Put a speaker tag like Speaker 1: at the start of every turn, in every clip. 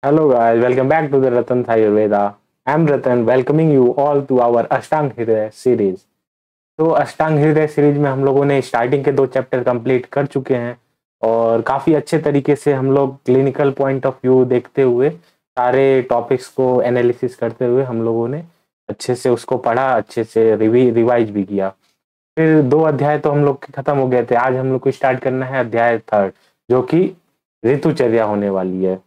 Speaker 1: Hello guys, welcome back to the Ratan Ayurveda. I'm Ratan, welcoming you all to our अष्टांग हृदय series. तो अष्टांग हृदय series में हम लोगों ने स्टार्टिंग के 2 चैप्टर कंप्लीट कर चुके हैं और काफी अच्छे तरीके से हम लोग क्लिनिकल पॉइंट ऑफ व्यू देखते हुए सारे टॉपिक्स को एनालिसिस करते हुए हम लोगों ने अच्छे से उसको पढ़ा, अच्छे से रिवाइज भी किया। फिर 2 अध्याय तो हम लोग के खत्म हो गए थे। आज हम लोग को स्टार्ट करना है अध्याय 3 जो कि ऋतुचर्या होने वाली है।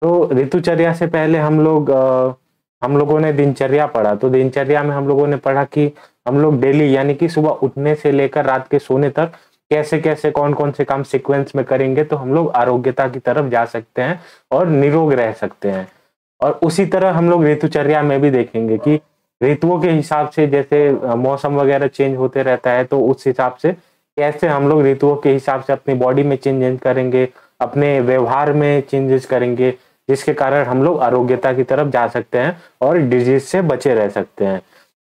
Speaker 1: तो ऋतुचर्या से पहले हम लोगों ने दिनचर्या पढ़ा। तो दिनचर्या में हम लोगों ने पढ़ा कि हम लोग डेली यानी कि सुबह उठने से लेकर रात के सोने तक कैसे-कैसे कौन-कौन से काम सीक्वेंस में करेंगे तो हम लोग आरोग्यता की तरफ जा सकते हैं और निरोग रह सकते हैं। और उसी तरह हम लोग ऋतुचर्या में भी देखेंगे कि ऋतुओं के हिसाब से जैसे मौसम वगैरह चेंज होते रहता है तो उस हिसाब से कैसे हम लोग ऋतुओं के हिसाब से अपनी बॉडी में चेंजेस करेंगे, अपने व्यवहार में चेंजेस करेंगे, जिसके कारण हम लोग आरोग्यता की तरफ जा सकते हैं और डिजीज से बचे रह सकते हैं।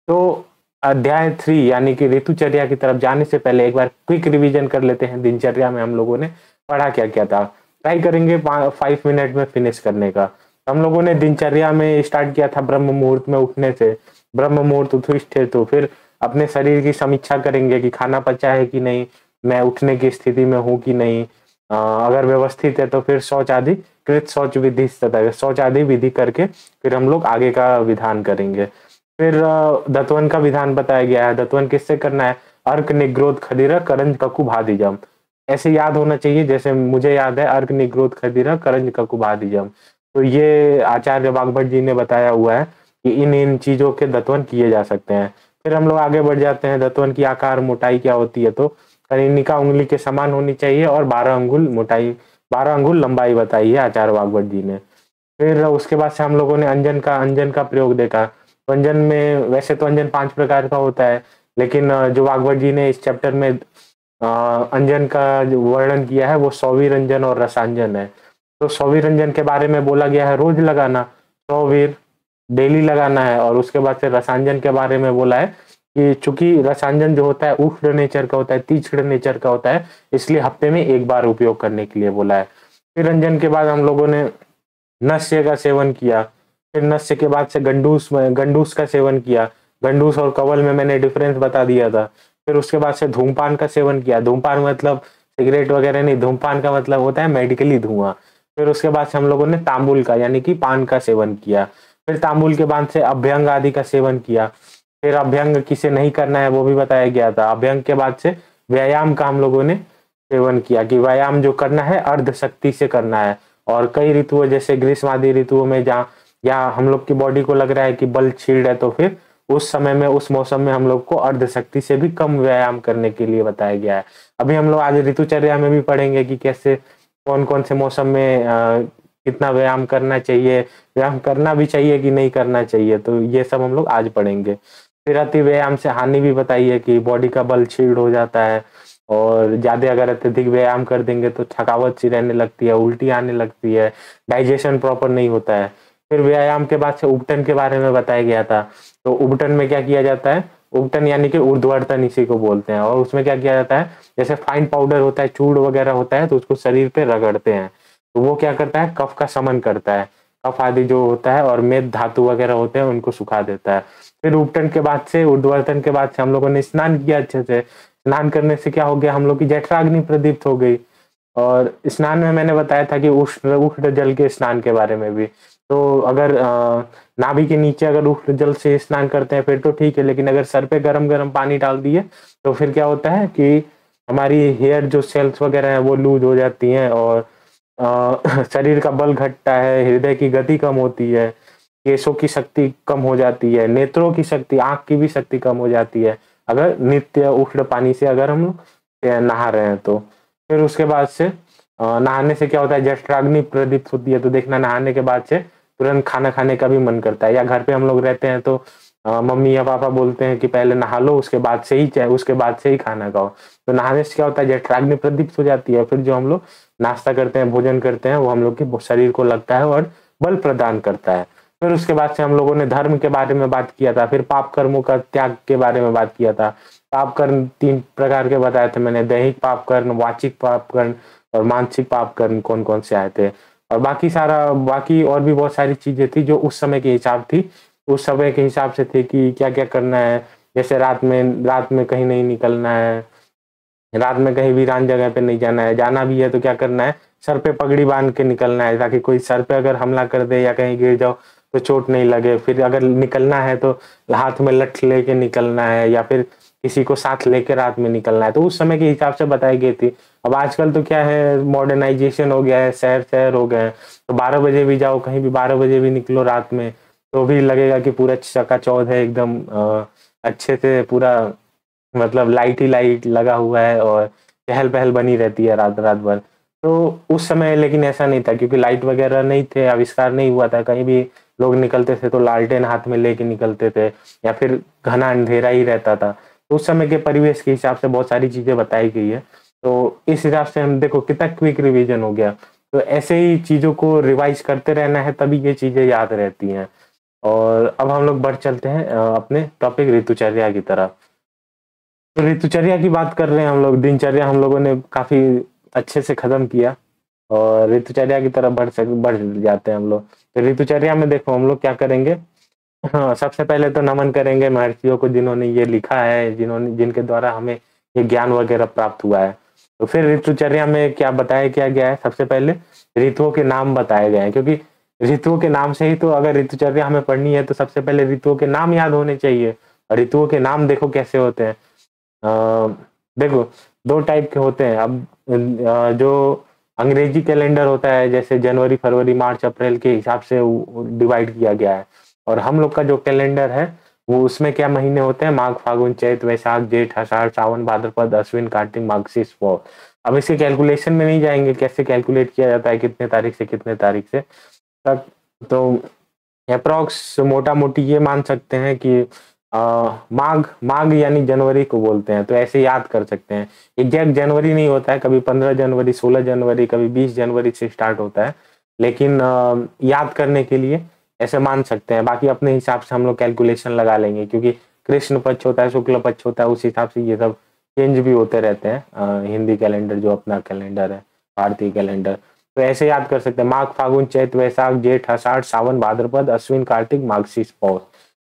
Speaker 1: तो अध्याय 3 यानी कि ऋतुचर्या की तरफ जाने से पहले एक बार क्विक रिवीजन कर लेते हैं दिनचर्या में हम लोगों ने पढ़ा क्या-क्या था। ट्राई करेंगे 5 मिनट में फिनिश करने का। हम लोगों ने दिनचर्या में स्टार्ट किया था ब्रह्म मुहूर्त में उठने से। ब्रह्म मुहूर्त उठे तो फिर अपने शरीर की समीक्षा करेंगे कि खाना पचा है कि नहीं, मैं उठने की स्थिति में हूँ कि नहीं। अगर व्यवस्थित है तो फिर शौच आदि कृत शौच विधि तथा शौच आदि विधि करके फिर हम लोग आगे का विधान करेंगे। फिर दत्वन का विधान बताया गया है। दत्वन किससे करना है? अर्क निग्रोध खदिरा करंज ककु भादिजम। ऐसे याद होना चाहिए जैसे मुझे याद है अर्क निग्रोध खदिरा करंज ककु भादिजम। तो ये आचार्य वाग्भट जी ने बताया हुआ है कि इन चीजों के दत्वन किए जा सकते हैं। फिर हम लोग आगे बढ़ जाते हैं। दत्वन की आकार मोटाई क्या होती है? तो कनिनिका उंगली के समान होनी चाहिए और 12 अंगुल मोटाई 12 अंगुल लंबाई बताई है आचार्य वाग्भट जी ने। फिर उसके बाद से हम लोगों ने अंजन का प्रयोग देखा। तो अंजन में वैसे तो अंजन 5 प्रकार का होता है, लेकिन जो वाग्भट जी ने इस चैप्टर में अंजन का जो वर्णन किया है वो सौवीर अंजन और रसांजन है। तो सौवीर अंजन के बारे में बोला गया है रोज लगाना, सौवीर डेली लगाना है। और उसके बाद से रसांजन के बारे में बोला है कि चूंकि रसांजन जो होता है उष्ण नेचर का होता है, तीक्ष्ण नेचर का होता है, इसलिए हफ्ते में 1 बार उपयोग करने के लिए बोला है। फिर रंजन के बाद हम लोगों ने नस्य का सेवन किया। फिर नस्य के बाद से गंडूस का सेवन किया। गंडूस और कवल में मैंने डिफरेंस बता दिया था। फिर उसके बाद से धूमपान का सेवन किया। धूमपान मतलब सिगरेट वगैरह नहीं, धूमपान का मतलब होता है मेडिकली धुआं। फिर उसके बाद से हम लोगों ने तांबुल का यानी कि पान का सेवन किया। फिर तांबुल के बाद से अभ्यंग आदि का सेवन किया। फिर अभ्यंग किसे नहीं करना है वो भी बताया गया था। अभ्यंग के बाद से व्यायाम का हम लोगों ने सेवन किया कि व्यायाम जो करना है अर्ध शक्ति से करना है। और कई ऋतुओं जैसे ग्रीष्म आदि ऋतुओं में जहाँ या हम लोग की बॉडी को लग रहा है कि बल छीड़ है तो फिर उस समय में उस मौसम में हम लोग को अर्ध शक्ति से भी कम व्यायाम करने के लिए बताया गया है। अभी हम लोग आज ऋतुचर्या में भी पढ़ेंगे कि कैसे कौन कौन से मौसम में कितना व्यायाम करना चाहिए, व्यायाम करना भी चाहिए कि नहीं करना चाहिए। तो ये सब हम लोग आज पढ़ेंगे। फिर अति व्यायाम से हानि भी बताई है कि बॉडी का बल क्षीण हो जाता है और ज्यादा अगर अत्यधिक व्यायाम कर देंगे तो थकावट सी रहने लगती है, उल्टी आने लगती है, डाइजेशन प्रॉपर नहीं होता है। फिर व्यायाम के बाद से उबटन के बारे में बताया गया था। तो उबटन में क्या किया जाता है? उबटन यानी कि ऊर्ध्वाधर इसी को बोलते हैं। और उसमें क्या किया जाता है, जैसे फाइन पाउडर होता है, चूड़ वगैरह होता है, तो उसको शरीर पे रगड़ते हैं। तो वो क्या करता है? कफ का शमन करता है। कफ आदि जो होता है और मेद धातु वगैरह होते हैं उनको सुखा देता है। फिर उपटन के बाद से ऊर्ध्वाधर के बाद से हम लोगों ने स्नान किया अच्छे से। स्नान करने से क्या हो गया? हम लोग की जठराग्नि प्रदीप्त हो गई। और स्नान में मैंने बताया था कि उष्ण उष्ण जल के स्नान के बारे में भी। तो अगर नाभि के नीचे अगर उष्ण जल से स्नान करते हैं फिर तो ठीक है, लेकिन अगर सर पे गरम गरम पानी डाल दिए तो फिर क्या होता है कि हमारी हेयर जो सेल्स वगैरह है वो लूज हो जाती हैं और शरीर का बल घटता है, हृदय की गति कम होती है, केशों की शक्ति कम हो जाती है, नेत्रों की शक्ति, आंख की भी शक्ति कम हो जाती है अगर नित्य उष्ण पानी से अगर हम नहा रहे हैं तो। फिर उसके बाद से नहाने से क्या होता है? जठराग्नि प्रदीप्त होती है। तो देखना नहाने के बाद से तुरंत खाना खाने का भी मन करता है। या घर पे हम लोग रहते हैं तो मम्मी या पापा बोलते हैं कि पहले नहा लो उसके बाद से ही खाना खाओ। तो नहाने से क्या होता है? जठराग्नि प्रदीप्त हो जाती है। फिर जो हम लोग नाश्ता करते हैं, भोजन करते हैं, वो हम लोग के शरीर को लगता है और बल प्रदान करता है। फिर उसके बाद से हम लोगों ने धर्म के बारे में बात किया था। फिर पाप कर्मों का त्याग के बारे में बात किया था। पाप कर्म 3 प्रकार के बताए थे मैंने, दैहिक पाप कर्म, वाचिक पाप कर्म और मानसिक पाप कर्म कौन कौन से आए थे। और बाकी और भी बहुत सारी चीजें थी जो उस समय के हिसाब थी, उस समय के हिसाब से थी कि क्या क्या करना है। जैसे रात में कहीं नहीं निकलना है, रात में कहीं वीरान जगह पे नहीं जाना है, जाना भी है तो क्या करना है, सर पे पगड़ी बांध के निकलना है, ताकि कोई सर पे अगर हमला कर दे या कहीं गिर जाओ तो चोट नहीं लगे। फिर अगर निकलना है तो हाथ में लठ लेके निकलना है, या फिर किसी को साथ लेके रात में निकलना है। तो उस समय के हिसाब से बताई गई थी। अब आजकल तो क्या है, मॉडर्नाइजेशन हो गया है, शहर शहर हो गए हैं, तो 12 बजे भी जाओ, कहीं भी 12 बजे भी निकलो रात में, तो भी लगेगा कि पूरा चकाचौंध है एकदम, अच्छे से पूरा, मतलब लाइट ही लाइट लगा हुआ है और चहल पहल बनी रहती है रात रात भर। तो उस समय लेकिन ऐसा नहीं था, क्योंकि लाइट वगैरह नहीं थे, आविष्कार नहीं हुआ था। कहीं भी लोग निकलते थे तो लालटेन हाथ में लेके निकलते थे, या फिर घना अंधेरा ही रहता था। तो उस समय के परिवेश के हिसाब से बहुत सारी चीजें बताई गई है। तो इस हिसाब से हम देखो कितना क्विक रिवीजन हो गया। तो ऐसे ही चीजों को रिवाइज करते रहना है, तभी ये चीजें याद रहती हैं। और अब हम लोग बढ़ चलते हैं अपने टॉपिक ऋतुचर्या की तरफ। तो ऋतुचर्या की बात कर रहे हैं हम लोग, दिनचर्या हम लोगों ने काफी अच्छे से खत्म किया, और ऋतुचर्या की तरफ बढ़ जाते हैं हम लोग। तो ऋतुचर्या में देखो हम लोग क्या करेंगे। हाँ, सबसे पहले तो नमन करेंगे महर्षियों को, जिन्होंने ये लिखा है, जिनके द्वारा हमें ये ज्ञान वगैरह प्राप्त हुआ है। तो फिर ऋतुचर्या में क्या गया है, सबसे पहले ऋतुओं के नाम बताए गए हैं, क्योंकि ऋतुओं के नाम से ही तो, अगर ऋतुचर्या हमें पढ़नी है तो सबसे पहले ऋतुओं के नाम याद होने चाहिए। और ऋतुओं के नाम देखो कैसे होते हैं। देखो दो टाइप के होते हैं। अब जो अंग्रेजी कैलेंडर होता है, जैसे जनवरी फरवरी मार्च अप्रैल के हिसाब से डिवाइड किया गया है। और हम लोग का जो कैलेंडर है वो, उसमें क्या महीने होते हैं, माघ फागुन चैत वैशाख जेठ आषाढ़ सावन भाद्रपद अश्विन कार्तिक माघशीर पौष। अब इसके कैलकुलेशन में नहीं जाएंगे, कैसे कैलकुलेट किया जाता है, कितने तारीख से कितने तारीख से तक। तो अप्रोक्स मोटा मोटी ये मान सकते हैं कि माघ माघ यानी जनवरी को बोलते हैं, तो ऐसे याद कर सकते हैं। एग्जैक्ट जनवरी नहीं होता है, कभी 15 जनवरी 16 जनवरी कभी 20 जनवरी से स्टार्ट होता है, लेकिन याद करने के लिए ऐसे मान सकते हैं। बाकी अपने हिसाब से हम लोग कैलकुलेशन लगा लेंगे, क्योंकि कृष्ण पक्ष होता है, शुक्ल पक्ष होता है, उस हिसाब से ये सब चेंज भी होते रहते हैं। हिंदी कैलेंडर जो अपना कैलेंडर है, भारतीय कैलेंडर, तो ऐसे याद कर सकते हैं। माघ फागुन चैत वैशाख जेठ आषाढ़ सावन भाद्रपद अश्विन कार्तिक माघशीर पौष,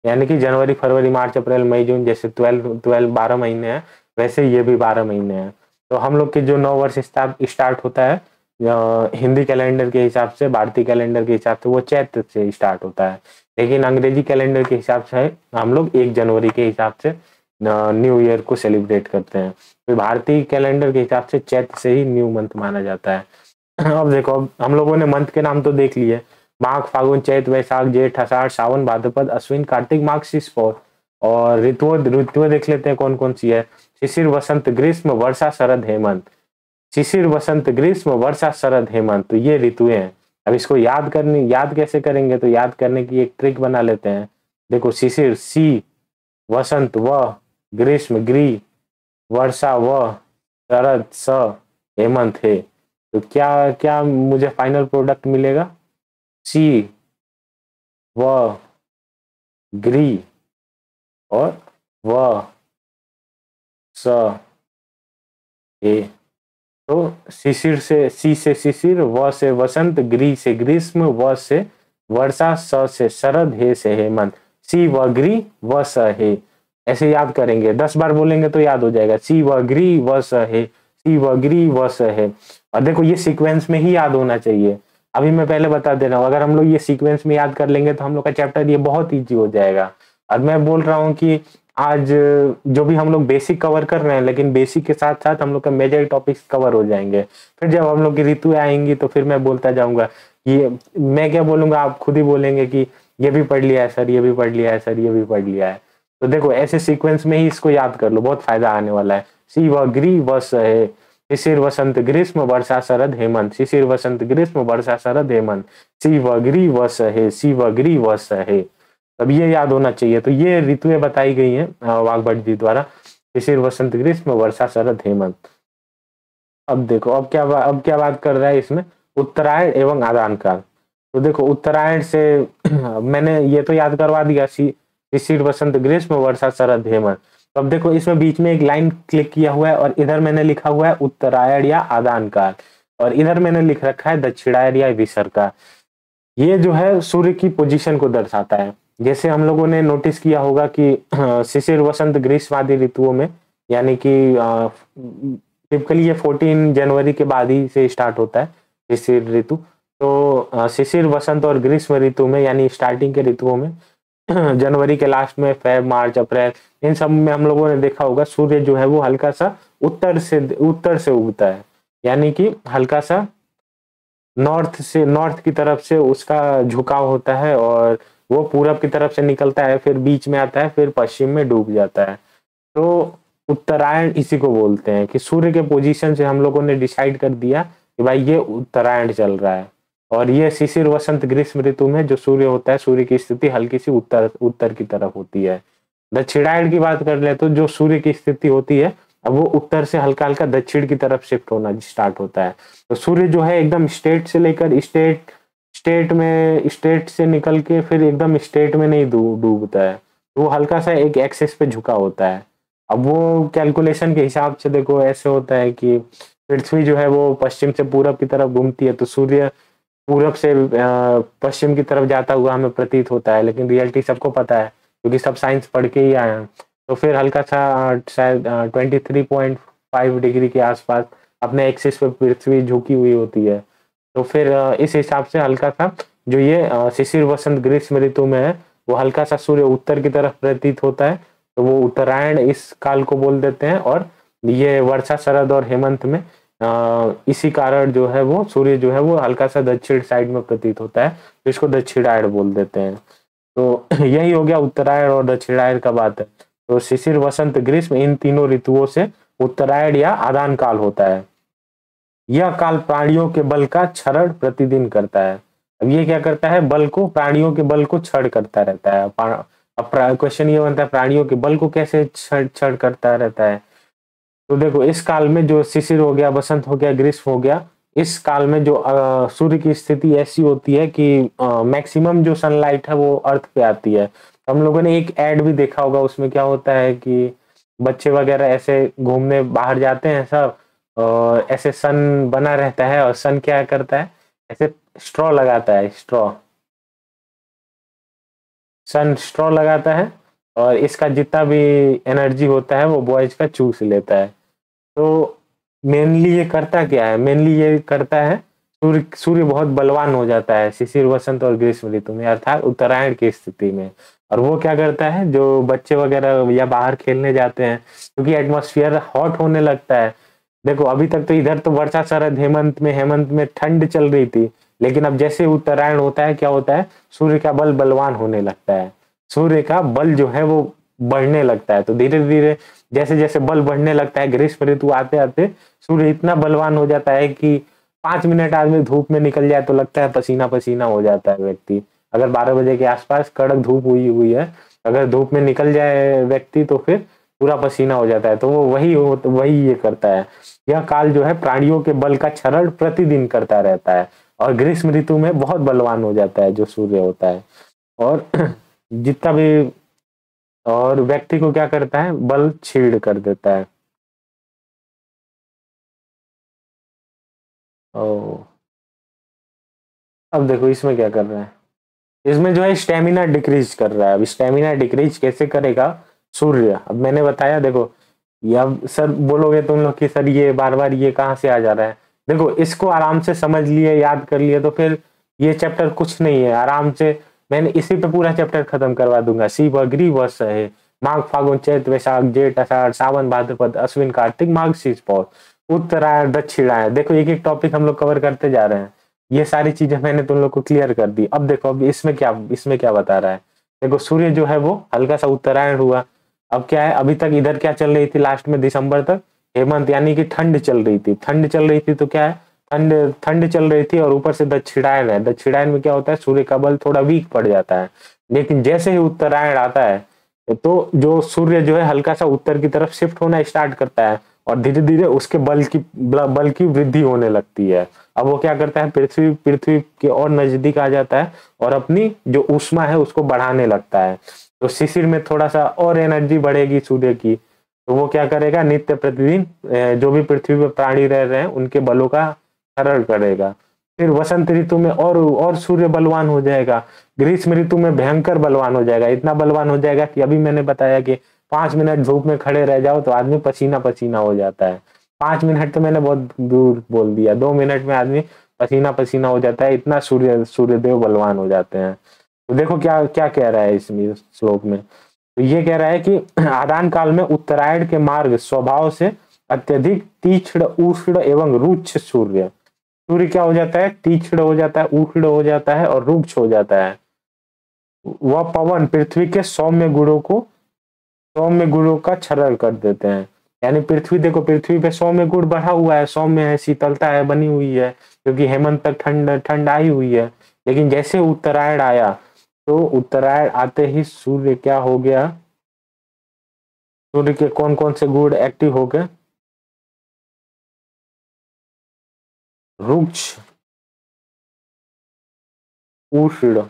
Speaker 1: यानी कि जनवरी फरवरी मार्च अप्रैल मई जून, जैसे 12 महीने हैं, वैसे ये भी 12 महीने हैं। तो हम लोग के जो 9 वर्ष स्टार्ट होता है हिंदी कैलेंडर के हिसाब से, भारतीय कैलेंडर के हिसाब से, वो चैत्र से स्टार्ट होता है। लेकिन अंग्रेजी कैलेंडर के हिसाब से हम लोग 1 जनवरी के हिसाब से न्यू ईयर को सेलिब्रेट करते हैं। तो भारतीय कैलेंडर के हिसाब से चैत्र से ही न्यू मंथ माना जाता है। अब देखो, अब हम लोगों ने मंथ के नाम तो देख लिए, माघ फागुन चैत वैशाख जेठ आषाढ़ सावन भाद्रपद अश्विन कार्तिक माघशीर पौष। और ऋतुएं देख लेते हैं कौन कौन सी है। शिशिर वसंत ग्रीष्म वर्षा शरद हेमंत। शिशिर वसंत ग्रीष्म वर्षा शरद हेमंत, तो ये ऋतुएं हैं। अब इसको याद कैसे करेंगे, तो याद करने की एक ट्रिक बना लेते हैं। देखो, शिशिर सी, वसंत व, ग्रीष्म ग्री, वर्षा व, शरद स, हेमंत है। तो क्या क्या मुझे फाइनल प्रोडक्ट मिलेगा, सी व ग्री और व स ए। तो शिशिर से, सी से शिशिर, व से वसंत, ग्री से ग्रीष्म, व से वर्षा, स से शरद, हे से हेमंत। सी व ग्री व स हे, ऐसे याद करेंगे। 10 बार बोलेंगे तो याद हो जाएगा। सी व ग्री व स हे, सी व ग्री व स हे। और देखो ये सीक्वेंस में ही याद होना चाहिए। अभी मैं पहले बता दे रहा हूँ, अगर हम लोग ये सीक्वेंस में याद कर लेंगे तो हम लोग का चैप्टर ये बहुत ईजी हो जाएगा। और मैं बोल रहा हूँ कि आज जो भी हम लोग बेसिक कवर कर रहे हैं, लेकिन बेसिक के साथ साथ हम लोग का मेजर टॉपिक्स कवर हो जाएंगे। फिर जब हम लोग की ऋतु आएंगी तो फिर मैं बोलता जाऊंगा, ये मैं क्या बोलूंगा, आप खुद ही बोलेंगे कि ये भी पढ़ लिया है सर, ये भी पढ़ लिया है सर, ये भी पढ़ लिया है। तो देखो ऐसे सीक्वेंस में ही इसको याद कर लो, बहुत फायदा आने वाला है। सी व ग्री व स है, शिशिर वसंत ग्रीष्म वर्षा शरद हेमंत, शिशिर वसंत ग्रीष्म वर्षा शरद हेमंत, सी व ग्री व स है, सी व ग्री व स है। अब ये याद होना चाहिए। तो ये ऋतुएं बताई गई हैं वाघभट्ट जी द्वारा, शिशिर वसंत ग्रीष्म वर्षा शरद हेमंत। अब देखो, अब क्या बात कर रहा है इसमें, उत्तरायण एवं आदान काल। तो देखो उत्तरायण से मैंने ये तो याद करवा दिया, शिशिर वसंत ग्रीष्म वर्षा शरद हेमंत। तो अब देखो इसमें बीच में एक लाइन क्लिक किया हुआ है और इधर मैंने लिखा हुआ है उत्तरायण या आदान काल। और इधर मैंने लिख रखा है दक्षिणायन या विसर्का। ये जो है सूर्य की पोजीशन को दर्शाता है। जैसे हम लोगों ने नोटिस किया होगा कि शिशिर, वसंत, ग्रीष्म आदि ऋतुओं में, यानी कि टिपिकली ये 14 जनवरी के बाद ही से स्टार्ट होता है शिशिर ऋतु। तो शिशिर, वसंत और ग्रीष्म ऋतु में, यानी स्टार्टिंग के ऋतुओं में जनवरी के लास्ट में, फेब, मार्च, अप्रैल, इन सब में हम लोगों ने देखा होगा सूर्य जो है वो हल्का सा उत्तर से उगता है, यानी कि हल्का सा नॉर्थ की तरफ से उसका झुकाव होता है और वो पूरब की तरफ से निकलता है, फिर बीच में आता है, फिर पश्चिम में डूब जाता है। तो उत्तरायण इसी को बोलते हैं कि सूर्य के पोजीशन से हम लोगों ने डिसाइड कर दिया कि भाई ये उत्तरायण चल रहा है। और ये शिशिर, वसंत, ग्रीष्म ऋतु में जो सूर्य होता है, सूर्य की स्थिति हल्की सी उत्तर की तरफ होती है। दक्षिणायण की बात कर ले तो जो सूर्य की स्थिति होती है, अब वो उत्तर से हल्का हल्का दक्षिण की तरफ शिफ्ट होना स्टार्ट होता है। तो सूर्य जो है एकदम स्टेट से लेकर स्टेट से निकल के फिर एकदम स्टेट में नहीं डूबता है, तो वो हल्का सा एक एक्सिस पे झुका होता है। अब वो कैलकुलेशन के हिसाब से देखो ऐसे होता है कि पृथ्वी जो है वो पश्चिम से पूरब की तरफ घूमती है, तो सूर्य पूरब से पश्चिम की तरफ जाता हुआ हमें प्रतीत होता है, लेकिन रियलिटी सबको पता है क्योंकि सब साइंस पढ़ के ही आए हैं। तो फिर हल्का सा शायद 23.5 डिग्री के आसपास अपने एक्सिस पे पृथ्वी झुकी हुई होती है। तो फिर इस हिसाब से हल्का सा जो ये शिशिर, वसंत, ग्रीष्म ऋतु में है, वो हल्का सा सूर्य उत्तर की तरफ प्रतीत होता है, तो वो उत्तरायण इस काल को बोल देते हैं। और ये वर्षा, शरद और हेमंत में इसी कारण जो है वो सूर्य जो है वो हल्का सा दक्षिण साइड में प्रतीत होता है, तो इसको दक्षिणायण बोल देते हैं। तो यही हो गया उत्तरायण और दक्षिणायण का बात है। तो शिशिर, वसंत, ग्रीष्म इन तीनों ऋतुओं से उत्तरायण या आदान काल होता है। यह काल प्राणियों के बल का क्षरण प्रतिदिन करता है। अब ये क्या करता है, प्राणियों के बल को क्षण करता रहता है। अब क्वेश्चन ये बनता है प्राणियों के बल को कैसे क्षण करता रहता है। तो देखो इस काल में जो शिशिर हो गया, वसंत हो गया, ग्रीष्म हो गया, इस काल में जो सूर्य की स्थिति ऐसी होती है कि मैक्सिमम जो सनलाइट है वो अर्थ पे आती है। हम लोगों ने एक एड भी देखा होगा, उसमें क्या होता है कि बच्चे वगैरह ऐसे घूमने बाहर जाते हैं सब, और ऐसे सन बना रहता है और सन क्या करता है, ऐसे स्ट्रॉ लगाता है, सन स्ट्रॉ लगाता है और इसका जितना भी एनर्जी होता है वो बॉयज का चूस लेता है। तो मेनली ये करता क्या है, मेनली ये करता है सूर्य बहुत बलवान हो जाता है शिशिर, वसंत और ग्रीष्म ऋतु में, अर्थात उत्तरायण की स्थिति में। और वो क्या करता है, जो बच्चे वगैरह या बाहर खेलने जाते हैं, क्योंकि एटमॉस्फेयर हॉट होने लगता है। देखो अभी तक तो इधर तो वर्षा, शरद, हेमंत में ठंड चल रही थी, लेकिन अब जैसे उत्तरायण होता है क्या होता है, सूर्य का बल बलवान होने लगता है, सूर्य का बल जो है वो बढ़ने लगता है। तो धीरे धीरे जैसे जैसे बल बढ़ने लगता है, ग्रीष्म ऋतु आते आते सूर्य इतना बलवान हो जाता है कि 5 मिनट आदमी धूप में निकल जाए तो लगता है पसीना पसीना हो जाता है व्यक्ति। अगर 12 बजे के आसपास कड़क धूप हुई हुई है, अगर धूप में निकल जाए व्यक्ति तो फिर पूरा पसीना हो जाता है। तो वो वही ये करता है। यह काल जो है प्राणियों के बल का क्षरण प्रतिदिन करता रहता है, और ग्रीष्म ऋतु में बहुत बलवान हो जाता है जो सूर्य होता है, और जितना भी, और व्यक्ति को क्या करता है, बल छीड़ कर देता है। ओ, अब देखो इसमें क्या कर रहा है, इसमें जो है स्टेमिना डिक्रीज कर रहा है। अब स्टेमिना डिक्रीज कैसे करेगा सूर्य, अब मैंने बताया देखो, या सर बोलोगे तुम लोग कि सर ये बार बार ये कहाँ से आ जा रहा है। देखो इसको आराम से समझ लिए, याद कर लिए, तो फिर ये चैप्टर कुछ नहीं है, आराम से मैंने इसी पे पूरा चैप्टर खत्म करवा दूंगा। शिव, अग्नि, वत्स है, माघ, फागुन, चैत, वैशाख, जेठ, आषाढ़, सावन, भाद्रपद, अश्विन, कार्तिक, माघ, शीष, पौष, उत्तरायण, दक्षिणायन। देखो एक एक टॉपिक हम लोग कवर करते जा रहे हैं। ये सारी चीजें मैंने तुम लोग को क्लियर कर दी। अब देखो अब इसमें क्या बता रहा है, देखो सूर्य जो है वो हल्का सा उत्तरायण हुआ। अब क्या है, अभी तक इधर क्या चल रही थी, लास्ट में दिसंबर तक हेमंत, यानी कि ठंड चल रही थी। तो क्या है, ठंड चल रही थी, और ऊपर से दक्षिणायन है। दक्षिणायन में क्या होता है, सूर्य का बल थोड़ा वीक पड़ जाता है। लेकिन जैसे ही उत्तरायण आता है तो जो सूर्य जो है हल्का सा उत्तर की तरफ शिफ्ट होना स्टार्ट करता है, और धीरे धीरे उसके बल की वृद्धि होने लगती है। अब वो क्या करता है, पृथ्वी के और नजदीक आ जाता है और अपनी जो ऊष्मा है उसको बढ़ाने लगता है। तो शिशिर में थोड़ा सा और एनर्जी बढ़ेगी सूर्य की, तो वो क्या करेगा, नित्य प्रतिदिन जो भी पृथ्वी पर प्राणी रह रहे हैं उनके बलों का क्षरण करेगा। फिर वसंत ऋतु में और सूर्य बलवान हो जाएगा। ग्रीष्म ऋतु में भयंकर बलवान हो जाएगा, इतना बलवान हो जाएगा कि अभी मैंने बताया कि 5 मिनट धूप में खड़े रह जाओ तो आदमी पसीना पसीना हो जाता है। 5 मिनट तो मैंने बहुत दूर बोल दिया, 2 मिनट में आदमी पसीना पसीना हो जाता है, इतना सूर्यदेव बलवान हो जाते हैं। तो देखो क्या क्या कह रहा है इसमें श्लोक में। तो ये कह रहा है कि आदान काल में उत्तरायण के मार्ग स्वभाव से अत्यधिक तीक्ष्ण उष्ण एवं रुक्ष सूर्य क्या हो जाता है, तीक्ष्ण हो जाता है, उष्ण हो जाता है और रुक्ष हो जाता है। वह पवन पृथ्वी के सौम्य गुणों का क्षरण कर देते हैं। यानी पृथ्वी, देखो पृथ्वी पे सौम्य गुण बढ़ा हुआ है, सौम्य है, शीतलता है, बनी हुई है, क्योंकि हेमंत तक ठंड आई हुई है। लेकिन जैसे उत्तरायण आया तो उत्तरायण आते ही सूर्य क्या हो गया, सूर्य के कौन कौन से गुण एक्टिव हो गए, रुक्ष, उष्ण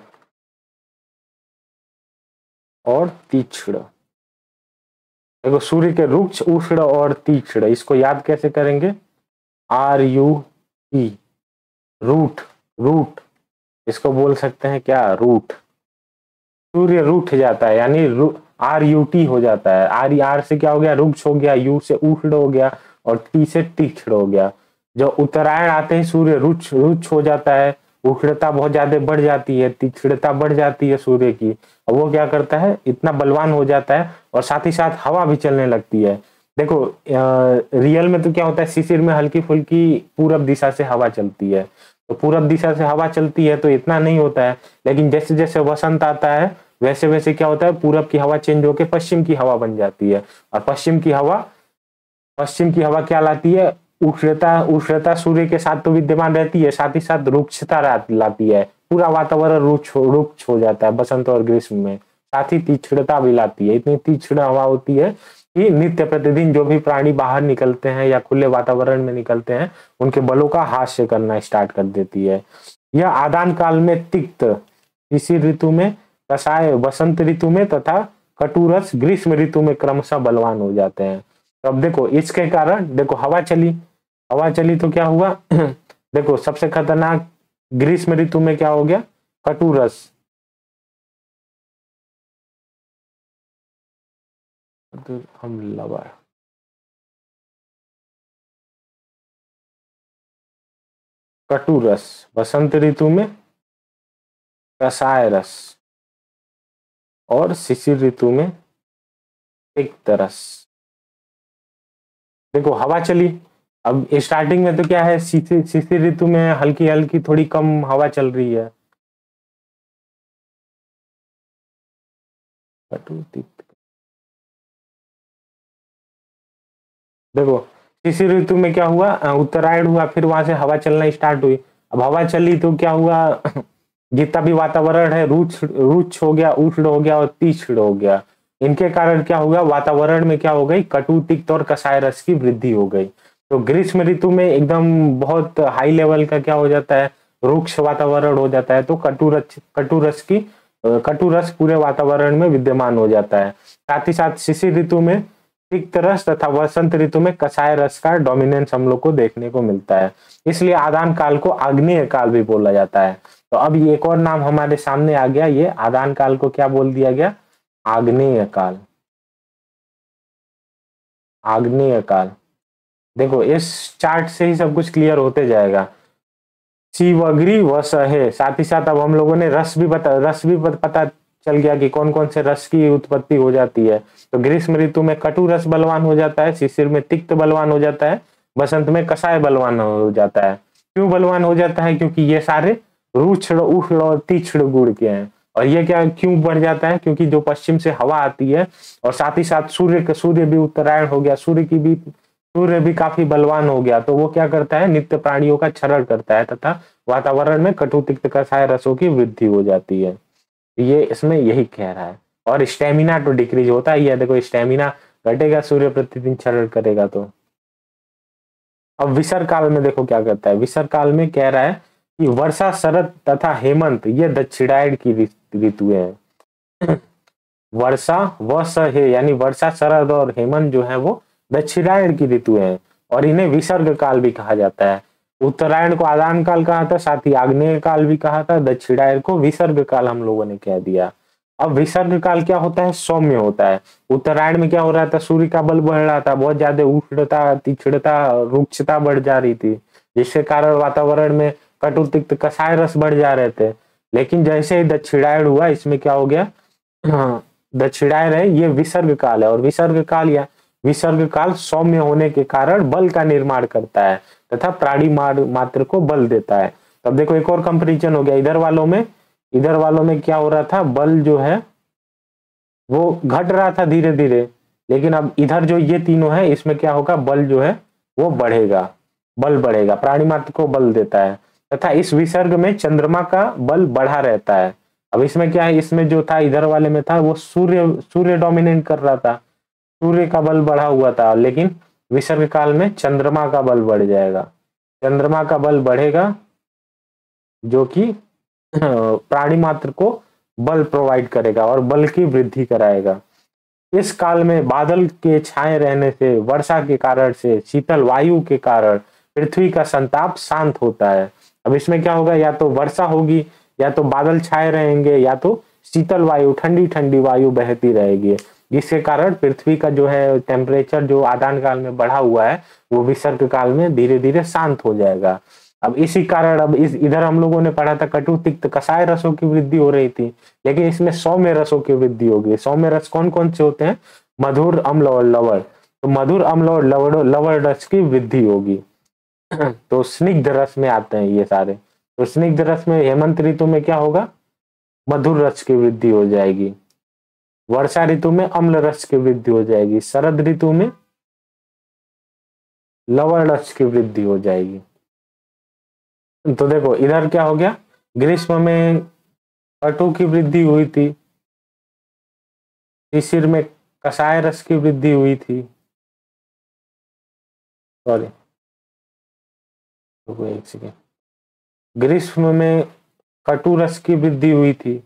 Speaker 1: और तीक्ष्ण। देखो सूर्य के रुक्ष, उष्ण और तीक्ष्ण, इसको याद कैसे करेंगे, RUT, रूट, रूट, इसको बोल सकते हैं क्या, रूट। सूर्य रूठ जाता है, यानी RUT हो जाता है। R से क्या हो गया, रुक्ष हो गया, U से उष्ण हो गया और T से तीक्ष्ण हो गया। जो उत्तरायण आते ही सूर्य रुक्ष हो जाता है, उष्णता बहुत ज्यादा बढ़ जाती है, तीक्ष्णता बढ़ जाती है सूर्य की, और वो क्या करता है, इतना बलवान हो जाता है और साथ ही साथ हवा भी चलने लगती है। देखो रियल में तो क्या होता है, शिशिर में हल्की फुल्की पूरब दिशा से हवा चलती है, तो पूरब दिशा से हवा चलती है तो इतना नहीं होता है। लेकिन जैसे जैसे वसंत आता है वैसे वैसे क्या होता है, पूरब की हवा चेंज होकर पश्चिम की हवा बन जाती है, और पश्चिम की हवा क्या लाती है, उष्णता सूर्य के साथ तो विद्यमान रहती है, साथ ही साथ रुक्षता लाती है, पूरा वातावरण रुक्ष हो जाता है बसंत और ग्रीष्म में, साथ ही तीक्ष्णता भी लाती है। इतनी तीक्ष्ण हवा होती है कि नित्य प्रतिदिन जो भी प्राणी बाहर निकलते हैं या खुले वातावरण में निकलते हैं उनके बलों का हास्य करना स्टार्ट कर देती है। यह आदान काल में तिक्त इसी ऋतु में, कषाय वसंत ऋतु में तथा कटुरस ग्रीष्म ऋतु में क्रमशः बलवान हो जाते हैं। तो अब देखो इसके कारण, देखो हवा चली तो क्या हुआ देखो सबसे खतरनाक ग्रीष्म ऋतु में क्या हो गया, कटुरस, हमलावर, कटुरस, बसंत ऋतु में कषाय रस और शिशिर ऋतु में तिक्त रस। देखो हवा चली, अब स्टार्टिंग में तो क्या है, शिशिर ऋतु में हल्की हल्की थोड़ी कम हवा चल रही है, देखो शिशिर ऋतु में क्या हुआ, उत्तरायण हुआ, फिर वहां से हवा चलना स्टार्ट हुई। अब हवा चली तो क्या हुआ जितना भी वातावरण है रुक्ष हो गया, उष्ण हो गया और तीक्ष्ण हो गया। इनके कारण क्या हुआ, वातावरण में क्या हो गई, कटु, तिक्त और कषाय रस की वृद्धि हो गई। तो ग्रीष्म ऋतु में एकदम बहुत हाई लेवल का क्या हो जाता है, रुक्ष वातावरण हो जाता है, तो कटु रस पूरे वातावरण में विद्यमान हो जाता है। साथ ही साथ शिशिर ऋतु में तिक्त रस तथा वसंत ऋतु में कषाय रस का डोमिनेंस हम लोग को देखने को मिलता है। इसलिए आदान काल को आग्नेय काल भी बोला जाता है। तो अब ये एक और नाम हमारे सामने आ गया, ये आदान काल को क्या बोल दिया गया, आग्नेय काल। आग्नेय काल, देखो इस चार्ट से ही सब कुछ क्लियर होते जाएगा। शिवग्री व सहे, साथ ही साथ अब हम लोगों ने रस भी पता चल गया कि कौन कौन से रस की उत्पत्ति हो जाती है। तो ग्रीष्म ऋतु में कटु रस बलवान हो जाता है, शिशिर में तिक्त बलवान हो जाता है, बसंत में कषाय बलवान हो जाता है। क्यों बलवान हो जाता है, क्योंकि ये सारे रुक्ष, उष्ण और तीक्ष्ण गुण के हैं। और ये क्या क्यों बढ़ जाता है, क्योंकि जो पश्चिम से हवा आती है और साथ ही साथ सूर्य भी उत्तरायण हो गया, सूर्य भी काफी बलवान हो गया, तो वो क्या करता है, नित्य प्राणियों का क्षरण करता है तथा वातावरण में कटु, तिक्त, कषाय रसों की वृद्धि हो जाती है। ये इसमें यही कह रहा है। और स्टेमिना तो डिक्रीज होता ही है, देखो स्टेमिना घटेगा सूर्य प्रतिदिन क्षरण करेगा तो। अब विसर्ग काल में देखो क्या करता है, विसर्ग काल में कह रहा है कि वर्षा, शरद तथा हेमंत ये दक्षिणायन की ऋतुएं हैं। वर्षा व सहे यानी वर्षा, शरद और हेमंत जो है वो दक्षिणायन की ऋतुएं हैं और इन्हें विसर्ग काल भी कहा जाता है। उत्तरायण को आदान काल कहा था, साथ ही आग्नेय काल भी कहा था, दक्षिणायन को विसर्ग काल हम लोगों ने कह दिया। अब विसर्ग काल क्या होता है, सौम्य होता है। उत्तरायण में क्या हो रहा था, सूर्य का बल बढ़ रहा था, बहुत ज्यादा उष्णता, तीक्ष्णता, रुक्षता बढ़ जा रही थी, जिसके कारण वातावरण में कटु तिक्त कसाय रस बढ़ जा रहे थे। लेकिन जैसे ही दक्षिणायन हुआ, इसमें क्या हो गया, हाँ, दक्षिणायन है ये विसर्ग काल है, और विसर्ग काल या विसर्ग काल सौम्य होने के कारण बल का निर्माण करता है तथा प्राणी मात्र को बल देता है। तब देखो एक और कंपेरिजन हो गया, इधर वालों में क्या हो रहा था, बल जो है वो घट रहा था धीरे धीरे, लेकिन अब इधर जो ये तीनों है इसमें क्या होगा, बल जो है वो बढ़ेगा, बल बढ़ेगा, प्राणी मात्र को बल देता है। तथा इस विसर्ग में चंद्रमा का बल बढ़ा रहता है। अब इसमें क्या है, इसमें जो था इधर वाले में था वो सूर्य सूर्य डोमिनेट कर रहा था, सूर्य का बल बढ़ा हुआ था, लेकिन विसर्ग काल में चंद्रमा का बल बढ़ जाएगा, चंद्रमा का बल बढ़ेगा जो कि प्राणी मात्र को बल प्रोवाइड करेगा और बल की वृद्धि कराएगा। इस काल में बादल के छाए रहने से, वर्षा के कारण से, शीतल वायु के कारण पृथ्वी का संताप शांत होता है। अब इसमें क्या होगा, या तो वर्षा होगी, या तो बादल छाए रहेंगे, या तो शीतल वायु, ठंडी ठंडी वायु बहती रहेगी, जिसके कारण पृथ्वी का जो है टेम्परेचर जो आदान काल में बढ़ा हुआ है वो विसर्ग काल में धीरे धीरे शांत हो जाएगा। अब इसी कारण अब इधर हम लोगों ने पढ़ा था कटु तिक्त कसाय रसों की वृद्धि हो रही थी, लेकिन इसमें सौम्य रसों की वृद्धि होगी। सौम्य रस कौन कौन से होते हैं, मधुर, अम्ल और लवण। तो मधुर, अम्ल और लवण रस की वृद्धि होगी। तो स्निग्ध रस में आते हैं ये सारे। तो स्निग्ध रस में हेमंत ऋतु में क्या होगा, मधुर रस की वृद्धि हो जाएगी, वर्षा ऋतु में अम्ल रस की वृद्धि हो जाएगी, शरद ऋतु में लवण रस की वृद्धि हो जाएगी। तो देखो इधर क्या हो गया, ग्रीष्म में कटु की वृद्धि हुई थी, शिशिर में कषाय रस की वृद्धि हुई थी, सॉरी एक सेकेंड, ग्रीष्म में कटु रस की वृद्धि हुई थी,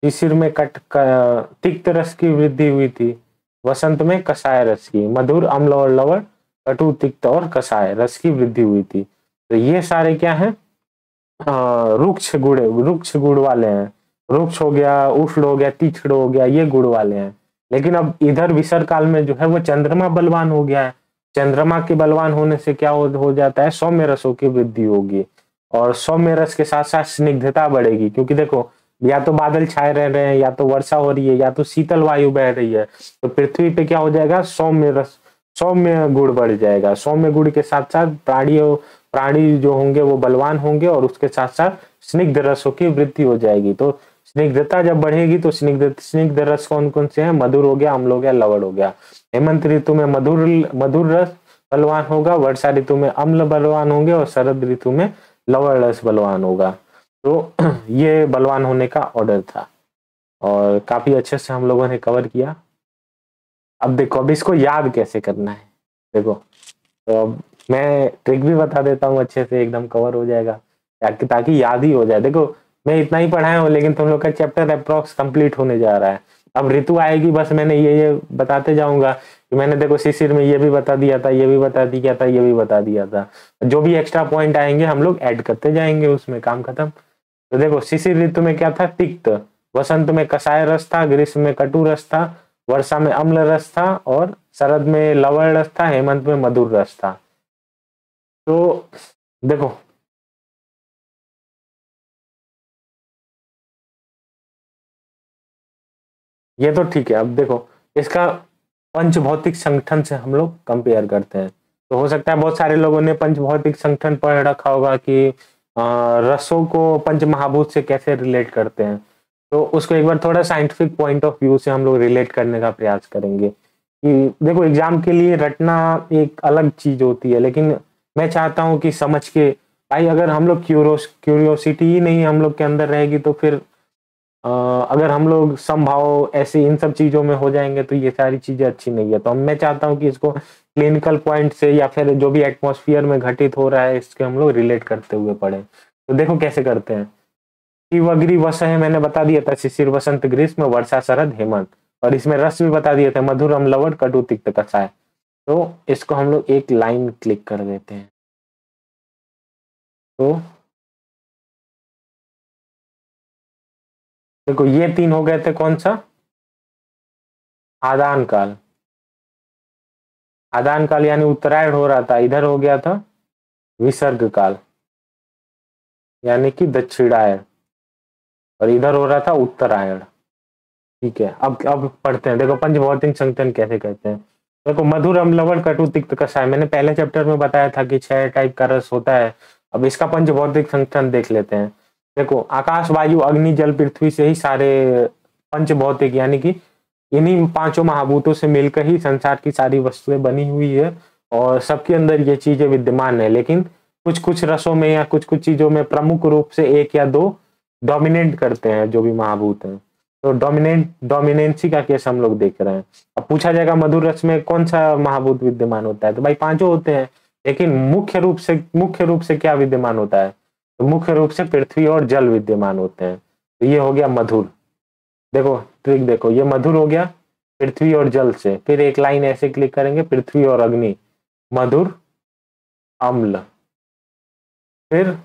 Speaker 1: शिशिर में तिक्त रस की वृद्धि हुई थी, वसंत में कषाय रस की, मधुर, अम्ल और लवण, कटु, तिक्त और कषाय रस की वृद्धि हुई थी। तो ये सारे क्या है, रुक्ष गुण वाले हैं। रुक्ष हो गया, उष्ण हो गया, तीक्ष्ण हो गया, ये गुण वाले हैं। लेकिन अब इधर विसर्ग काल में जो है वो चंद्रमा बलवान हो गया है। चंद्रमा के बलवान होने से क्या हो जाता है, सौम्य रसों की वृद्धि होगी, और सौम्य रस के साथ साथ स्निग्धता बढ़ेगी, क्योंकि देखो या तो बादल छाए रह रहे हैं, या तो वर्षा हो रही है, या तो शीतल वायु बह रही है, तो पृथ्वी पे क्या हो जाएगा, सौम्य रस, सौम्य गुण बढ़ जाएगा। सौम्य गुण के साथ साथ प्राणी जो होंगे वो बलवान होंगे, और उसके साथ साथ स्निग्ध रसों की वृद्धि हो जाएगी। तो स्निग्धता जब बढ़ेगी तो स्निग्ध रस कौन कौन से हैं, मधुर हो गया, अम्ल हो गया, लवण हो गया। हेमंत ऋतु में मधुर रस बलवान होगा, वर्षा ऋतु में अम्ल बलवान होंगे, और शरद ऋतु में लवण रस बलवान होगा। तो ये बलवान होने का ऑर्डर था, और काफी अच्छे से हम लोगों ने कवर किया। अब देखो अब इसको याद कैसे करना है, देखो तो अब मैं ट्रिक भी बता देता हूँ, अच्छे से एकदम कवर हो जाएगा, ताकि याद ही हो जाए। देखो मैं इतना ही पढ़ाया हूँ, लेकिन तुम लोग का चैप्टर अप्रोक्स कंप्लीट होने जा रहा है। अब ऋतु आएगी, बस मैंने ये बताते जाऊंगा कि मैंने देखो शिशिर में ये भी बता दिया था, ये भी बता दिया था, ये भी बता दिया था। जो भी एक्स्ट्रा पॉइंट आएंगे हम लोग ऐड करते जाएंगे, उसमें काम खत्म। तो देखो शिशिर ऋतु में क्या था, तिक्त, वसंत में कषाय रस था, ग्रीष्म में कटु रस था, वर्षा में अम्ल रस था, और शरद में लवण रस था, हेमंत में मधुर रस था। तो देखो ये तो ठीक है। अब देखो इसका पंच भौतिक संगठन से हम लोग कंपेयर करते हैं। तो हो सकता है बहुत सारे लोगों ने पंच भौतिक संगठन पढ़ रखा होगा कि रसों को पंच महाभूत से कैसे रिलेट करते हैं। तो उसको एक बार थोड़ा साइंटिफिक पॉइंट ऑफ व्यू से हम लोग रिलेट करने का प्रयास करेंगे कि देखो एग्जाम के लिए रटना एक अलग चीज होती है, लेकिन मैं चाहता हूँ कि समझ के, भाई अगर हम लोग क्यूरियोसिटी ही नहीं हम लोग के अंदर रहेगी तो फिर अगर हम लोग संभाव ऐसे इन सब चीजों में हो जाएंगे तो ये सारी चीजें अच्छी नहीं है। तो मैं चाहता हूँ कि इसको क्लिनिकल पॉइंट से या फिर जो भी एटमॉस्फेयर में घटित हो रहा है इसके हम लोग रिलेट करते हुए पढ़े। तो देखो कैसे करते हैं। शिवग्री वस है मैंने बता दिया था, शिशिर वसंत ग्रीष्म वर्षा शरद हेमंत, और इसमें रस भी बता दिए थे, मधुर अम्ल लवण कटु तिक्त कषाय। तो इसको हम लोग एक लाइन क्लिक कर देते हैं। तो देखो ये तीन हो गए थे कौन सा, आदान काल। आदान काल यानी उत्तरायण हो रहा था, इधर हो गया था विसर्ग काल यानी कि दक्षिणायन, और इधर हो रहा था उत्तरायण। ठीक है, अब पढ़ते हैं। देखो पंचभौतिक संगठन कैसे कहते हैं। देखो मधुर, अम्ल, लवण, कटु, तिक्त, कषाय, मैंने पहले चैप्टर में बताया था कि 6 टाइप का रस होता है। अब इसका पंचभौतिक संगठन देख लेते हैं। देखो आकाश, वायु, अग्नि, जल, पृथ्वी से ही सारे पंचभौतिक यानी कि इन्हीं पांचों महाभूतों से मिलकर ही संसार की सारी वस्तुएं बनी हुई है, और सबके अंदर ये चीजें विद्यमान है। लेकिन कुछ कुछ रसों में या कुछ कुछ चीजों में प्रमुख रूप से एक या दो डोमिनेट करते हैं जो भी महाभूत हैं। तो डोमिनेंसी का केस हम लोग देख रहे हैं। अब पूछा जाएगा मधुर रस में कौन सा महाभूत विद्यमान होता है, तो भाई पांचों होते हैं, लेकिन मुख्य रूप से क्या विद्यमान होता है, तो मुख्य रूप से पृथ्वी और जल विद्यमान होते हैं। तो ये हो गया मधुर। देखो ट्रिक देखो, ये मधुर हो गया पृथ्वी और जल से, फिर एक लाइन ऐसे क्लिक करेंगे पृथ्वी और अग्नि, मधुर अम्ल, फिर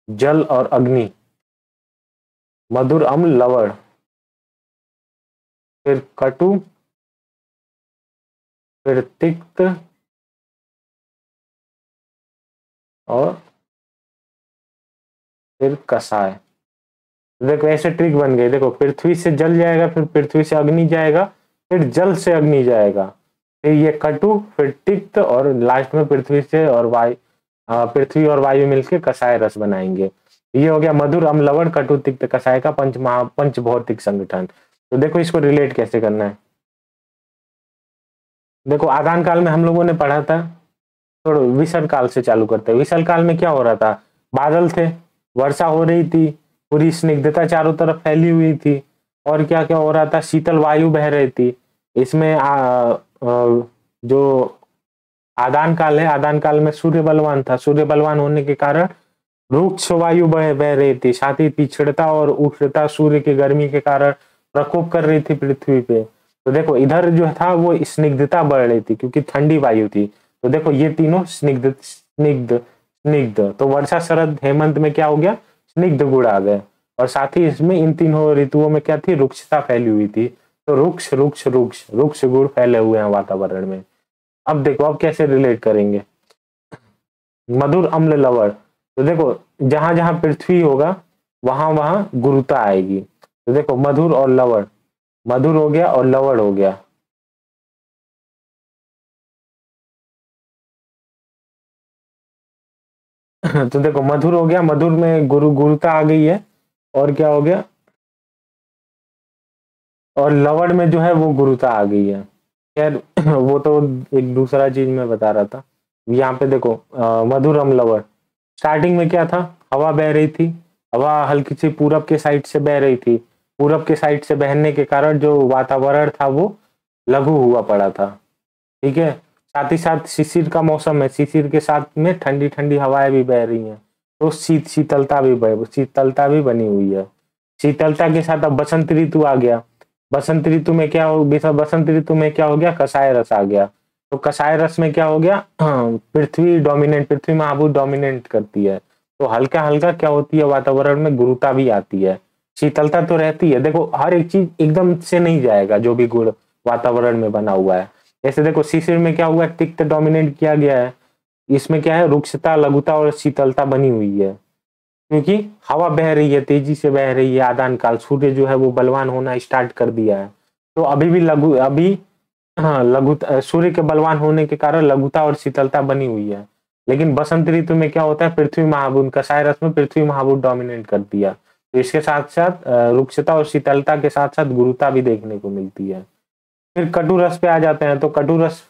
Speaker 1: जल और अग्नि, मधुर अम्ल लवण, फिर कटु, फिर तिक्त, और फिर कषाय। देखो ऐसे ट्रिक बन गई। देखो पृथ्वी से जल जाएगा, फिर पृथ्वी से अग्नि जाएगा, फिर जल से अग्नि जाएगा, फिर ये कटु, फिर तिक्त, और लास्ट में पृथ्वी से और वायु, पृथ्वी और वायु मिलकर कषाय रस बनाएंगे। ये हो गया मधुर, अम्ल, लवण, कटु, तिक्त, कषाय का पंचभौतिक संगठन। तो देखो इसको रिलेट कैसे करना है। देखो आदान काल में हम लोगों ने पढ़ा था, थोड़ा विसर्ग काल से चालू करते हैं। विसर्ग काल में क्या हो रहा था, बादल थे, वर्षा हो रही थी, पूरी स्निग्धता चारों तरफ फैली हुई थी, और क्या क्या हो रहा था, शीतल वायु बह रही थी। इसमें जो आदान काल है, आदान काल में सूर्य बलवान था, सूर्य बलवान होने के कारण रुक्ष वायु बह रही थी, साथ ही तीक्ष्णता और उष्णता सूर्य की गर्मी के कारण प्रकोप कर रही थी पृथ्वी पे। तो देखो इधर जो था वो स्निग्धता बढ़ रही थी क्योंकि ठंडी वायु थी। तो देखो ये तीनों स्निग्ध स्निग्ध स्निग्ध, तो वर्षा, शरद, हेमंत में क्या हो गया, स्निग्ध गुण आ गए, और साथ ही इसमें इन तीनों ऋतुओं में क्या थी, रुक्षता फैली हुई थी। तो रुक्ष रुक्ष रुक्ष रुक्ष गुण फैले हुए हैं वातावरण में। अब देखो अब कैसे रिलेट करेंगे, मधुर, अम्ल, लवण। तो देखो जहां जहां पृथ्वी होगा वहां वहां गुरुता आएगी। तो देखो मधुर और लवण, मधुर हो गया और लवण हो गया। तो देखो मधुर हो गया, मधुर में गुरुता आ गई है, और क्या हो गया, और लवण में जो है वो गुरुता आ गई है। खैर वो तो एक दूसरा चीज मैं बता रहा था। यहाँ पे देखो मधुर, अम्ल, लवण, स्टार्टिंग में क्या था, हवा बह रही थी, हवा हल्की सी पूरब के साइड से बह रही थी, पूरब के साइड से बहने के कारण जो वातावरण था वो लघु हुआ पड़ा था। ठीक है, साथ ही साथ शिशिर का मौसम है, शिशिर के साथ में ठंडी ठंडी हवाएं भी बह रही हैं, तो शीतलता भी बनी हुई है। शीतलता के साथ अब बसंत ऋतु आ गया। बसंत ऋतु में क्या हो, बसंत ऋतु में क्या हो गया, कषाय रस आ गया। तो कषाय रस में क्या हो गया, पृथ्वी महाभूत डोमिनेट करती है, तो हल्का हल्का क्या होती है, वातावरण में गुरुता भी आती है, शीतलता तो रहती है। देखो हर एक चीज एकदम से नहीं जाएगा, जो भी गुण वातावरण में बना हुआ है। जैसे देखो शिशिर में क्या हुआ, तिक्त डोमिनेट किया गया है, इसमें क्या है, रुक्षता, लघुता और शीतलता बनी हुई है, क्योंकि हवा बह रही है, तेजी से बह रही है, आदान काल, सूर्य जो है वो बलवान होना स्टार्ट कर दिया है। तो अभी भी हाँ लघु, सूर्य के बलवान होने के कारण लघुता और शीतलता बनी हुई है। लेकिन बसंत ऋतु में क्या होता है, पृथ्वी महाभूत, कषाय रस में पृथ्वी महाभूत डोमिनेट कर दिया, तो इसके साथ साथ रुक्षता और शीतलता के साथ साथ गुरुता भी देखने को मिलती है। फिर कटु रस पे आ जाते हैं। तो कटु रस,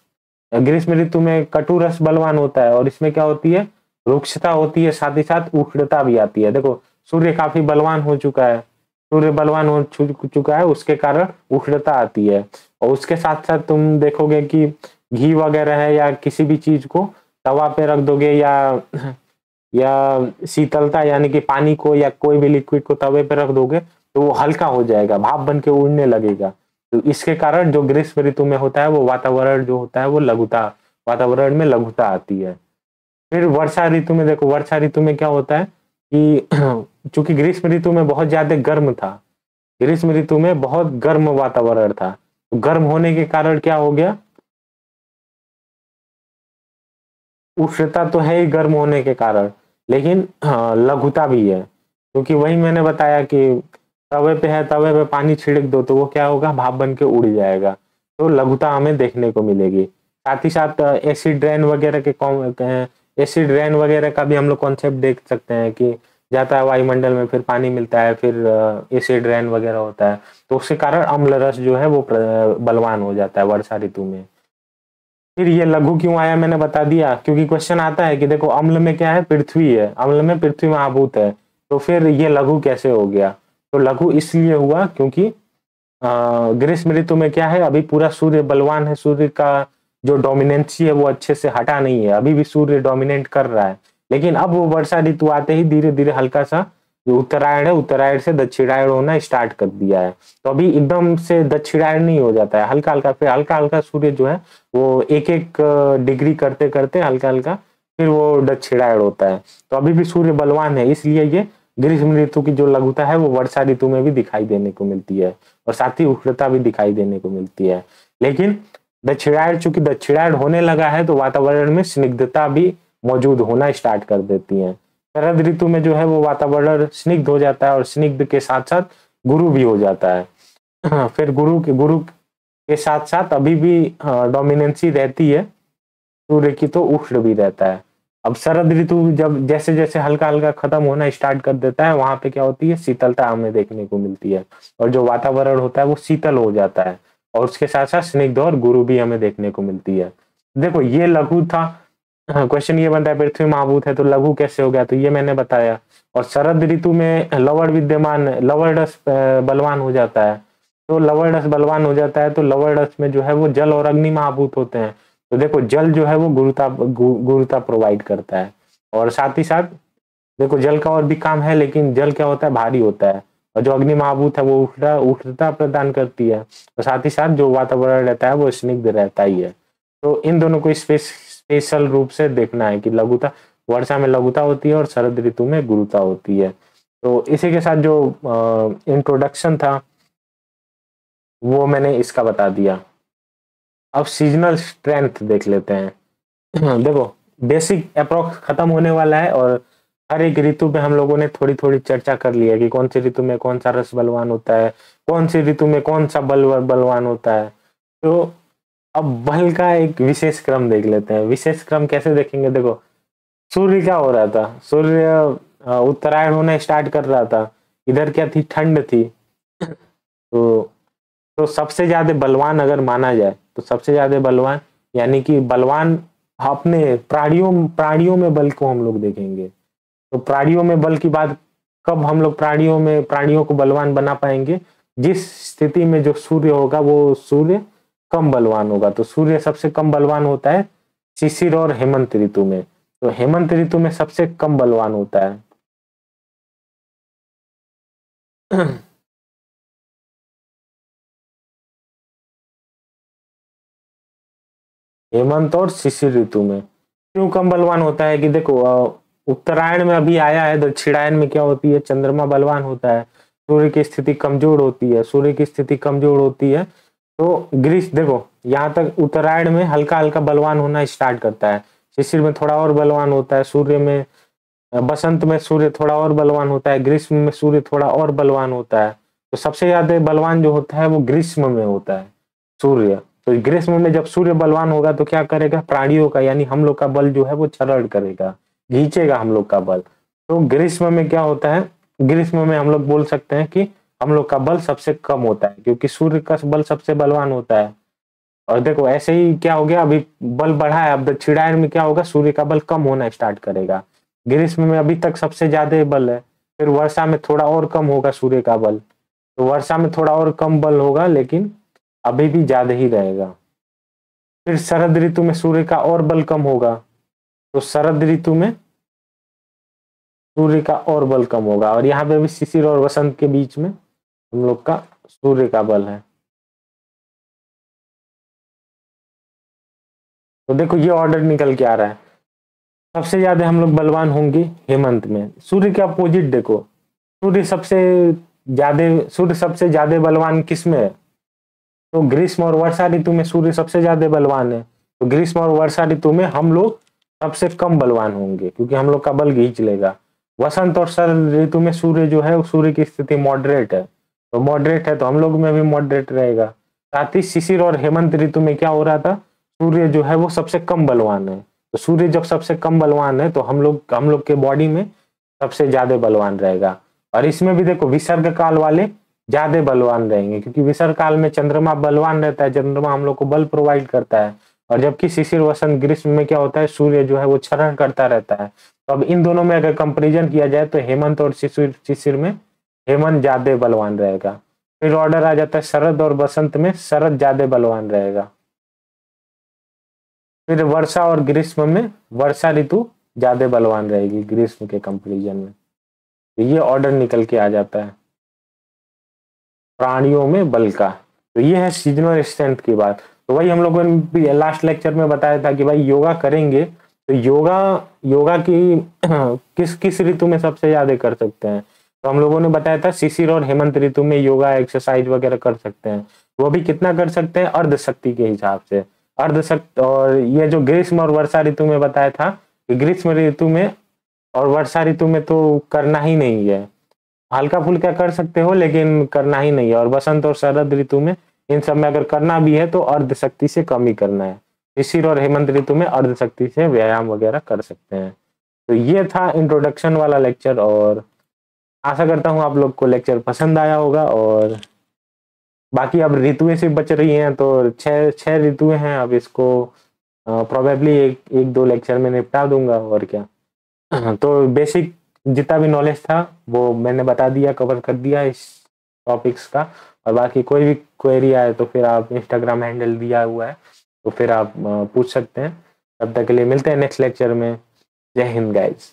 Speaker 1: ग्रीष्म ऋतु में कटु रस बलवान होता है, और इसमें क्या होती है, रुक्षता होती है, साथ ही साथ उष्णता भी आती है। देखो सूर्य काफी बलवान हो चुका है, सूर्य बलवान हो चुका है, उसके कारण उष्णता आती है, और उसके साथ साथ तुम देखोगे कि घी वगैरह है या किसी भी चीज को तवा पे रख दोगे, या शीतलता यानी कि पानी को या कोई भी लिक्विड को तवे पे रख दोगे, तो वो हल्का हो जाएगा, भाप बन के उड़ने लगेगा। तो इसके कारण जो ग्रीष्म ऋतु में होता है वो वातावरण जो होता है वो वातावरण में लघुता आती है। फिर वर्षा ऋतु में देखो, वर्षा ऋतु में क्या होता है कि चूंकि ग्रीष्म ऋतु में बहुत ज्यादा गर्म था, ग्रीष्म ऋतु में बहुत गर्म वातावरण था, तो गर्म होने के कारण क्या हो गया, उष्णता तो है ही गर्म होने के कारण, लेकिन लघुता भी है, क्योंकि वही मैंने बताया कि तवे पे है, तवे पे पानी छिड़क दो तो वो क्या होगा, भाप बन के उड़ जाएगा, तो लघुता हमें देखने को मिलेगी। साथ ही साथ एसिड रेन वगैरह के एसिड रेन वगैरह का भी हम लोग कॉन्सेप्ट देख सकते हैं कि जाता है वायुमंडल में, फिर पानी मिलता है, फिर एसिड रेन वगैरह होता है, तो उसके कारण अम्ल रस जो है वो बलवान हो जाता है वर्षा ऋतु में। फिर ये लघु क्यों आया मैंने बता दिया, क्योंकि क्वेश्चन आता है कि देखो अम्ल में क्या है, पृथ्वी है, अम्ल में पृथ्वी महाभूत है, तो फिर ये लघु कैसे हो गया, तो लघु इसलिए हुआ क्योंकि ग्रीष्म ऋतु में क्या है, अभी पूरा सूर्य बलवान है, सूर्य का जो डोमिनेंसी है वो अच्छे से हटा नहीं है, अभी भी सूर्य डोमिनेट कर रहा है, लेकिन अब वो वर्षा ऋतु आते ही धीरे धीरे हल्का सा जो उत्तरायण है, उत्तरायण से दक्षिणायण होना स्टार्ट कर दिया है, तो अभी एकदम से दक्षिणायण नहीं हो जाता है, हल्का हल्का, फिर हल्का हल्का सूर्य जो है वो एक एक डिग्री करते करते हल्का हल्का फिर वो दक्षिणायण होता है, तो अभी भी सूर्य बलवान है, इसलिए ये ग्रीष्म ऋतु की जो लघुता है वो वर्षा ऋतु में भी दिखाई देने को मिलती है, और साथ ही उष्णता भी दिखाई देने को मिलती है। लेकिन दक्षिणायण, चूंकि दक्षिणायण होने लगा है तो वातावरण में स्निग्धता भी मौजूद होना स्टार्ट कर देती है। शरद ऋतु में जो है वो वातावरण स्निग्ध हो जाता है, और स्निग्ध के साथ साथ गुरु भी हो जाता है। फिर गुरु के साथ साथ अभी भी डोमिनेंसी रहती है सूर्य की, तो उष्ण भी रहता है। अब शरद ऋतु जब जैसे जैसे हल्का हल्का खत्म होना स्टार्ट कर देता है, वहां पे क्या होती है, शीतलता हमें देखने को मिलती है, और जो वातावरण होता है वो शीतल हो जाता है, और उसके साथ साथ स्निग्ध और गुरु भी हमें देखने को मिलती है। देखो ये लघु था। क्वेश्चन ये बनता है पृथ्वी महाभूत है तो लघु कैसे हो गया, तो ये मैंने बताया। और शरद ऋतु में लवण विद्यमान, लवण रस बलवान हो जाता है, तो लवण रस बलवान हो जाता है, तो लवण रस में जो है वो जल और अग्नि महाभूत होते हैं, तो देखो जल जो है वो गुरुता प्रोवाइड करता है, और साथ ही साथ देखो जल का और भी काम है, लेकिन जल क्या होता है, भारी होता है, और जो अग्नि महाभूत है वो उष्णता प्रदान करती है, और साथ ही साथ जो वातावरण रहता है वो स्निग्ध रहता ही है। तो इन दोनों को स्पेशल रूप से देखना है कि लघुता, वर्षा में लघुता होती है और शरद ऋतु में गुरुता होती है। तो इसी के साथ जो इंट्रोडक्शन था वो मैंने इसका बता दिया। अब सीजनल स्ट्रेंथ देख लेते हैं। देखो बेसिक अप्रोक्स खत्म होने वाला है, और हर एक ऋतु पे हम लोगों ने थोड़ी थोड़ी चर्चा कर ली है कि कौन सी ऋतु में कौन सा रस बलवान होता है, कौन सी ऋतु में कौन सा बलवान होता है। तो अब बल का एक विशेष क्रम देख लेते हैं। विशेष क्रम कैसे देखेंगे, देखो सूर्य क्या हो रहा था, सूर्य उत्तरायण होना स्टार्ट कर रहा था, इधर क्या थी, ठंड थी। तो सबसे ज्यादा बलवान अगर माना जाए तो सबसे ज्यादा बलवान, यानी कि बलवान अपने प्राणियों में बल को हम लोग देखेंगे, तो प्राणियों में बल की बात कब हम लोग प्राणियों को बलवान बना पाएंगे, जिस स्थिति में जो सूर्य होगा वो सूर्य कम बलवान होगा। तो सूर्य सबसे कम बलवान होता है शिशिर और हेमंत ऋतु में, तो हेमंत ऋतु में सबसे कम बलवान होता है। हेमंत और शिशिर ऋतु में क्यों कम बलवान होता है कि देखो उत्तरायण में अभी आया है, दक्षिणायन में क्या होती है, चंद्रमा बलवान होता है, सूर्य की स्थिति कमजोर होती है, सूर्य की स्थिति कमजोर होती है, तो ग्रीष्म देखो यहाँ तक उत्तरायण में हल्का हल्का बलवान होना स्टार्ट करता है, शिशिर में थोड़ा और बलवान होता है, सूर्य में बसंत में सूर्य थोड़ा और बलवान होता है, ग्रीष्म में सूर्य थोड़ा और बलवान होता है। तो सबसे ज्यादा बलवान जो होता है वो ग्रीष्म में होता है सूर्य। तो ग्रीष्म में जब सूर्य बलवान होगा तो क्या करेगा, प्राणियों का यानी हम लोग का बल जो है वो क्षरण करेगा, खींचेगा हम लोग का बल। तो ग्रीष्म में क्या होता है, ग्रीष्म में हम लोग बोल सकते हैं कि हम लोग का बल सबसे कम होता है, क्योंकि सूर्य का बल सबसे बलवान होता है। और देखो ऐसे ही क्या हो गया, अभी बल बढ़ा है, अब दक्षिणायन में क्या होगा, सूर्य का बल कम होना स्टार्ट करेगा। ग्रीष्म में अभी तक सबसे ज्यादा बल है, फिर वर्षा में थोड़ा और कम होगा सूर्य का बल, तो वर्षा में थोड़ा और कम बल होगा, लेकिन अभी भी ज्यादा ही रहेगा। फिर शरद ऋतु में सूर्य का और बल कम होगा, तो शरद ऋतु में सूर्य का और बल कम होगा, और यहाँ पे भी शिशिर और वसंत के बीच में हम लोग का सूर्य का बल है। तो देखो ये ऑर्डर निकल के आ रहा है, सबसे ज्यादा हम लोग बलवान होंगे हेमंत में। सूर्य के अपोजिट देखो, सूर्य सबसे ज्यादा बलवान किस में है? तो ग्रीष्म और वर्षा ऋतु में सूर्य सबसे ज्यादा बलवान है। तो ग्रीष्म और वर्षा ऋतु में हम लोग सबसे कम बलवान होंगे, क्योंकि हम लोग का बल खींच लेगा। वसंत और शरद ऋतु में सूर्य जो है, सूर्य की स्थिति मॉडरेट है, तो मॉडरेट है तो हम लोग में भी मॉडरेट रहेगा। साथ ही शिशिर और हेमंत ऋतु में क्या हो रहा था, सूर्य जो है वो सबसे कम बलवान है। तो सूर्य जब सबसे कम बलवान है तो हम लोग के बॉडी में सबसे ज्यादा बलवान रहेगा। और इसमें भी देखो विसर्ग काल वाले ज्यादा बलवान रहेंगे, क्योंकि विसर्ग काल में चंद्रमा बलवान रहता है, चंद्रमा हम लोग को बल प्रोवाइड करता है। और जबकि शिशिर वसंत ग्रीष्म में क्या होता है, सूर्य जो है वो क्षरण करता रहता है। तो अब इन दोनों में अगर कंपेरिजन किया जाए तो हेमंत और शिशिर में हेमंत ज्यादा बलवान रहेगा। फिर ऑर्डर आ जाता है शरद और बसंत में शरद ज्यादा बलवान रहेगा। फिर वर्षा और ग्रीष्म में वर्षा ऋतु ज्यादा बलवान रहेगी ग्रीष्म के कंपेरिजन में। तो ये ऑर्डर निकल के आ जाता है प्राणियों में बल का। तो ये है सीजनल स्ट्रेंथ की बात। तो वही हम लोगों ने लास्ट लेक्चर में बताया था कि भाई योगा करेंगे तो योगा की किस किस ऋतु में सबसे ज्यादा कर सकते हैं। तो हम लोगों ने बताया था शिशिर और हेमंत ऋतु में योगा एक्सरसाइज वगैरह कर सकते हैं। वो भी कितना कर सकते हैं, अर्ध शक्ति के हिसाब से। अर्ध शक्ति, और ये जो ग्रीष्म और वर्षा ऋतु में बताया था कि ग्रीष्म ऋतु में और वर्षा ऋतु में तो करना ही नहीं है, हल्का फुल्का कर सकते हो लेकिन करना ही नहीं है। और बसंत और शरद ऋतु में इन सब में अगर करना भी है तो अर्ध शक्ति से कम ही करना है। शिशिर और हेमंत ऋतु में अर्ध शक्ति से व्यायाम वगैरह कर सकते हैं। तो ये था इंट्रोडक्शन वाला लेक्चर, और आशा करता हूँ आप लोग को लेक्चर पसंद आया होगा। और बाकी अब ऋतुएं सिर्फ बच रही हैं, तो छह ऋतुएं हैं। अब इसको प्रोबेबली एक दो लेक्चर में निपटा दूंगा, और क्या। तो बेसिक जितना भी नॉलेज था वो मैंने बता दिया, कवर कर दिया इस टॉपिक्स का। और बाकी कोई भी क्वेरी आए तो फिर आप इंस्टाग्राम हैंडल दिया हुआ है, तो फिर आप पूछ सकते हैं। तब तक के लिए मिलते हैं नेक्स्ट लेक्चर में। जय हिंद गाइज।